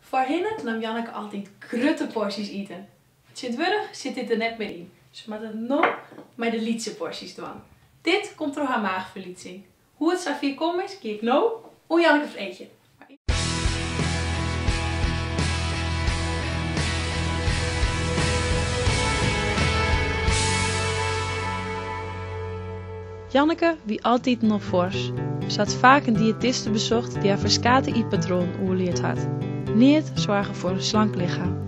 Voorheen nam Janneke altijd grote porties eten. Sint-Wurg zit dit er net meer in. Ze moet het nog met de lietse porties doen. Dit komt door haar maagverliezing. Hoe het zover komt is, kijk nou hoe Janneke vreet je. Janneke wie altijd nog fors. Ze had vaak een diëtiste bezocht die haar verskate eetpatroon oerleerd had. Niet zorgen voor een slank lichaam.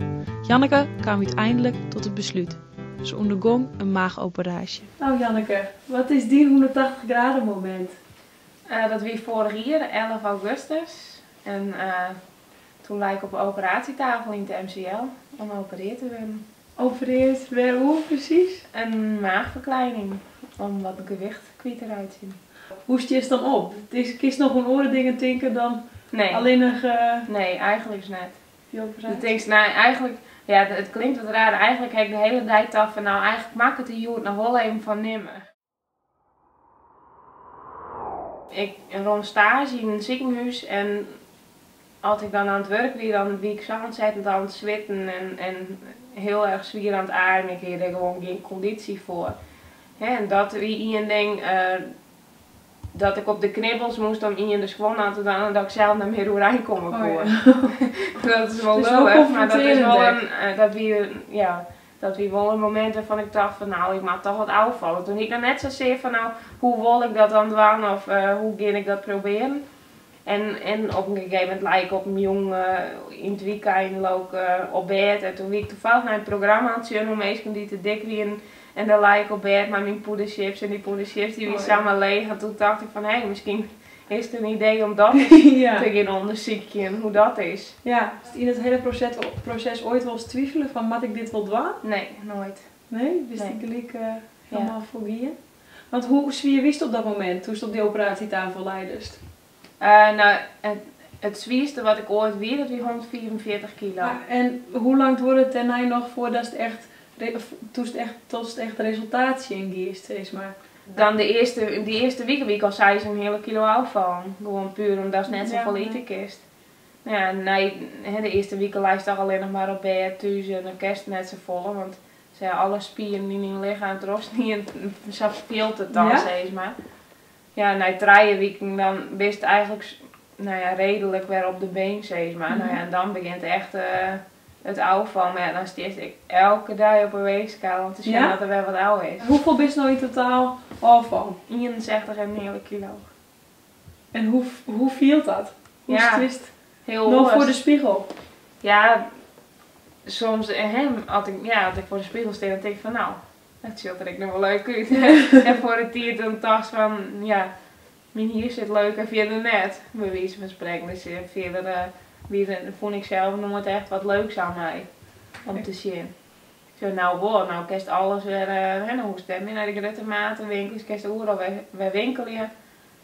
Janneke kwam uiteindelijk tot het besluit. Ze ondergong een maagoperatie. Nou Janneke, wat is die 180 graden moment? Dat was vorig jaar, 11 augustus. En toen lag ik op de operatietafel in de MCL om geopereerd te worden. Opereerd, weer hoe precies? Een maagverkleining, om wat gewicht kwijt eruit te zien. Hoe je het dan op? Kies nog een andere dingen denken dan Nee, alleen nog nee, eigenlijk is net. die operatie? Ik denk, nou eigenlijk, ja, het klinkt wat raar. Eigenlijk heb ik de hele tijd af van, nou eigenlijk maak het de jood nog wel even van nimmer. Ik rond stage in een ziekenhuis en als ik dan aan het werk weer, dan ben ik zo ontzettend aan het zweten en heel erg zwier aan het ademen. Ik heb er gewoon geen conditie voor. En dat wie iemand denkt dat ik op de knibbels moest om in de schwan aan te doen en dat ik zelf naar meer hoe komen voor. Dat is wel Dus lullig, maar dat is wel dat wie wel een moment waarvan ik dacht van nou ik mag toch wat afvallen. Toen ik dan net zozeer van nou hoe wil ik dat dan doen of hoe ga ik dat proberen. En op een gegeven moment lag ik op een jong in het weekend ook op bed en toen was ik toevallig naar een programma aan het zien hoe mensen die te dik waren. En dan lag ik op bed met mijn poederchips en die poederchips die weer samen leeg. En toen dacht ik van hé, misschien is het een idee om dat te gaan onderzoeken, hoe dat is. Ja, is het in het hele proces ooit wel eens twijfelen van moet ik dit wel doen? Nee, nooit. Nee? Wist Nee. ik gelijk helemaal voor wie? Want hoe zwier wist op dat moment, toen je op die operatietafel leidest? Nou, het zwierste wat ik ooit weer, dat was 144 kilo. En hoe lang wordt het daarna nog voordat het echt, tot het echt resultaat in geest, zeg maar? Dan die eerste week al zei ze een hele kilo afvallen. Gewoon puur omdat ze net zoveel eten kist. Ja, nee, de eerste week lijst toch alleen nog maar op bed thuis en dan kerst net zo vol. Want ze alle spieren in hun lichaam trost niet en zo speelt het dan, zeg maar. Ja, na 3 weken dan wist eigenlijk nou ja, redelijk weer op de been, zeg maar. Nou ja, en dan begint echt het afval. Maar ja, dan steeds ik elke dag op een weegschaal om te zien dat er weer wat oud is. Hoeveel ben je nou in totaal afval? 61 en een hele kilo. En hoe viel dat? Hoe wist heel nog voor de spiegel? Ja, soms als ik voor de spiegel sta, dan denk ik van nou, het ziet er nog wel leuk uit. En voor de tiert dan dacht van ja, mijn hier zit leuk en verder net. Bij wijze van spreken. Dus verder vond ik zelf nooit echt wat leuks aan mij. Om te zien. Zo nou wel, nou kerst alles weer, dan moest ik weer naar de grote matenwinkels, kerst overal weer winkelen.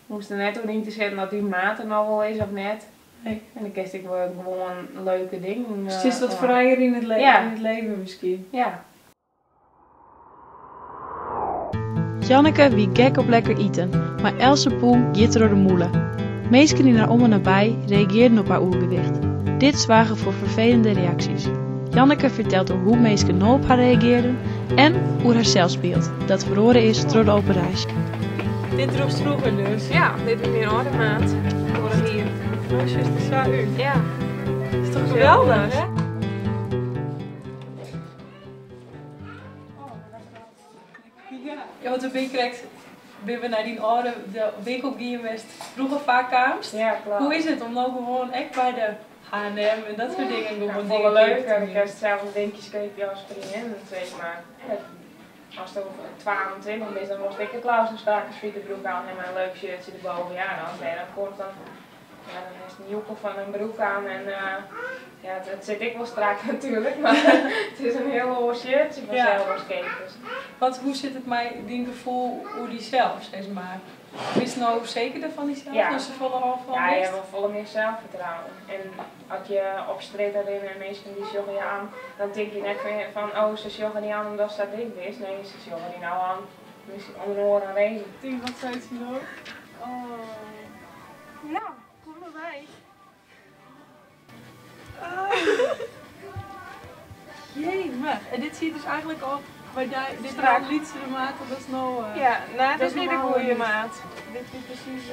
Moest er net ook niet te zetten dat die maten nou wel is of net. Nee. En dan kerst ik gewoon leuke dingen. Dus het is wat vrijer in het leven misschien. Ja. Janneke wie gek op lekker eten, maar Else Poel giet door de moelen. Meesten die naar om en nabij reageerden op haar oergewicht. Dit zorgde voor vervelende reacties. Janneke vertelt hoe meesten nou op haar reageerden en hoe haar zelfbeeld dat verloren is door de operatie. Dit droeg vroeger dus? Ja, dit is meer oude maat. Voor hier. Oh, zus, dat is zo u. Ja. Dat is toch geweldig, hè? Ja, want toen ben we naar die oude winkel geweest, vroeger vaak kamst. Ja, klopt. Hoe is het om nou gewoon echt bij de H&M en dat soort dingen gewoon Wel leuk. Ik heb zelf een linkjes kreeg als vriendin, zeg maar. Als het over 22 is, dan was ik een Klaus een starke sweaterbroek aan en mijn leuk shirtje erboven. Ja, dan komt dan is een joekel van een broek aan en ja, het zit ik wel strak natuurlijk, maar het is een heel hoog shirtje van zelfskepers. Want hoe zit het met die gevoel hoe die zelf, zeg maar? Is je nou zeker van die zelf? Ja. Dus ze volle afval Ja, je hebt wel volle meer zelfvertrouwen. En als je op straat erin en mensen die joggen je aan, dan denk je net van oh, ze joggen niet aan omdat ze dat ding is. Nee, ze joggen die nou aan om een oor aan reden. Tien, wat zei je nou? Oh. Ja, kom erbij. En dit zie je dus eigenlijk al bij dit Strak. liedje de maat, dat is nou... Ja, nou, dat dit is niet de normaal goede niet. maat. Dit is precies...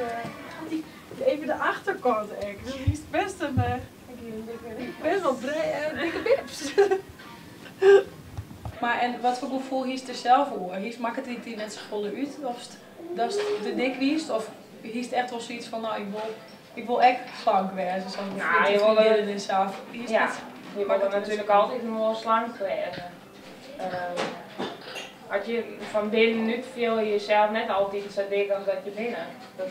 Even de achterkant, echt. Dat is best een... best wel dikke bips. Maar en wat voor gevoel hiest er zelf over? Hiest maakt het niet net zo volle uit? Of dat is de dik wiest? Of hiest echt wel zoiets van, nou ik wil echt slank wezen? Zoals Ja, je wil ja, je wil natuurlijk altijd nog slank wezen. Als je van binnen nu voel je jezelf net altijd zo dik als dat je binnen.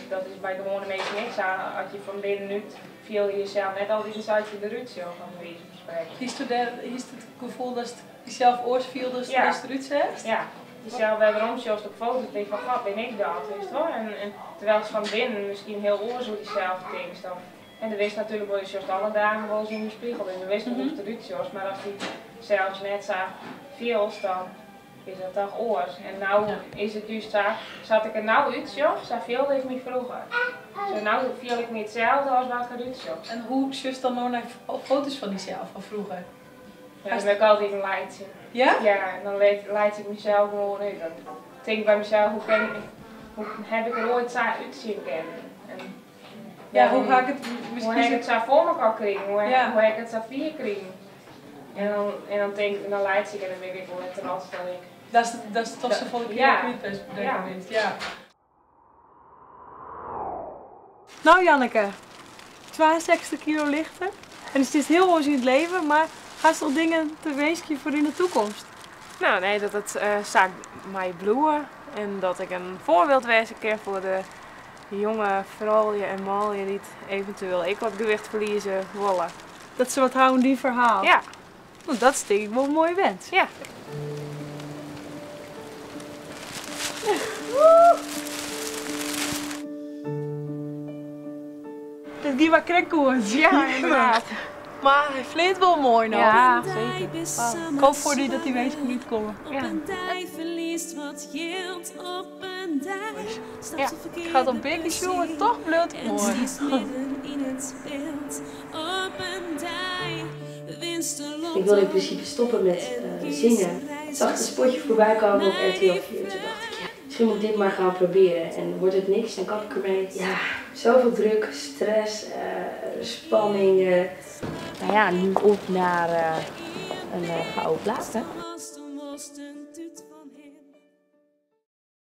Dat is bij gewone mensen niks aan. Als je van binnen nu voel je jezelf net altijd een je eruit zo van wijze van spreken. Hiest het gevoel dat je zelf oors viel, dus Ja. dat je eruit zegt? Ja, jezelf wederom zoals op foto's denk van, god, ben ik dat, weet je wel? En terwijl ze van binnen misschien heel oors hoe die zelf denkt. En dan wist natuurlijk wel zoals alle dagen wel eens in de spiegel. En dan wist hoe het eruit zoals, maar als die zelfs net zo veel dan is het toch oors. En nou is het dus zo, zat ik er nou uit zo viel ik me vroeger. Zo nou viel ik me hetzelfde als wat ik eruit zo. En hoe zus dan nou naar foto's van jezelf van vroeger? Ja, dan ben ik altijd een leidje. Ja? Ja, en dan leid ik mezelf gewoon uit. Dan denk ik bij mezelf, hoe heb ik er ooit zo uitzien kennen? Ja, hoe ga ik het Hoe heb ik het zo voor elkaar krijgen? Hoe heb ik het zo vier krijgen? En dan denk ik, dan leid ik en dan ben ik gewoon net als dat ik. Dat is toch zo volle keer Ja. geweest. Ja. Nou Janneke, 62 kilo lichter. En het is heel mooi in het leven, maar ga je nog dingen te wensen voor in de toekomst? Nou nee, dat het zaak mij bloeien en dat ik een voorbeeld wezen kan voor de jonge vrouwen en mannen die eventueel ik wat gewicht verliezen willen. Dat ze wat houden die verhaal. Ja. Nou, dat is denk ik wel een mooie wens. Ja. Dat gaat maar krekkoers. Ja, inderdaad. Maar hij vleet wel mooi nou. Ja, zeker. Ik hoop voor die dat die wezen niet komen. Ja. verliest wat yield op een dij. Ja, Het gaat op bikjes jongen, toch bloed mooi. midden in het beeld op een dij. Ik wilde in principe stoppen met zingen. Ik zag een spotje voorbij komen op RTL 4. Toen dacht ik, ja, misschien moet ik dit maar gaan proberen. En wordt het niks, dan kap ik ermee. Ja, zoveel druk, stress, spanning. Nou ja, nu op naar een gouden plaat, hè.